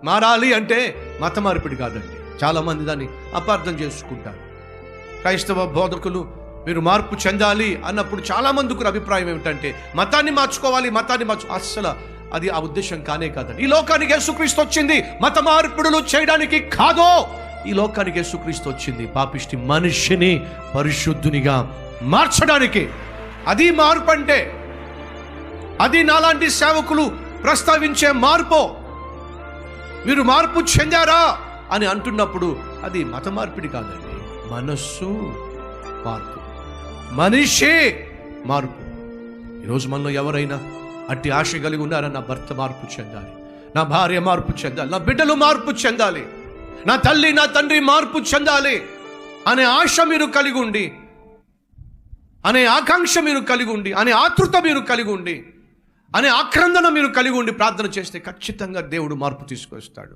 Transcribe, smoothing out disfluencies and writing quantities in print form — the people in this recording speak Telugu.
మారాలి అంటే మత మార్పిడి కాదండి. చాలామంది దాన్ని అపార్థం చేసుకుంటారు. క్రైస్తవ బోధకులు మీరు మార్పు చెందాలి అన్నప్పుడు చాలామందికి అభిప్రాయం ఏమిటంటే మతాన్ని మార్చుకోవాలి, అస్సలు అది ఆ ఉద్దేశం కానే కాదండి. ఈ లోకానికి యేసుక్రీస్తు వచ్చింది మత మార్పిడులు చేయడానికి కాదో. ఈ లోకానికి యేసుక్రీస్తు వచ్చింది పాపిష్టి మనిషిని పరిశుద్ధునిగా మార్చడానికి. అది మార్పు అంటే. అది నాలాంటి సేవకులు ప్రస్తావించే మార్పు. మీరు మార్పు చెందారా అని అంటున్నప్పుడు అది మత మార్పిడి కాదండి, మనస్సు మార్పు, మనిషి మార్పు. ఈరోజు మనలో ఎవరైనా అట్టి ఆశ కలిగి ఉన్నారా? నా భర్త మార్పు చెందాలి, నా భార్య మార్పు చెందాలి, నా బిడ్డలు మార్పు చెందాలి, నా తల్లి నా తండ్రి మార్పు చెందాలి అనే ఆశ మీరు కలిగి ఉండి, అనే ఆకాంక్ష మీరు కలిగి ఉండి, అనే ఆతృత మీరు కలిగి ఉండి, అనే ఆక్రందన మీరు కలిగి ఉండి ప్రార్థన చేస్తే ఖచ్చితంగా దేవుడు మార్పు తీసుకొస్తాడు.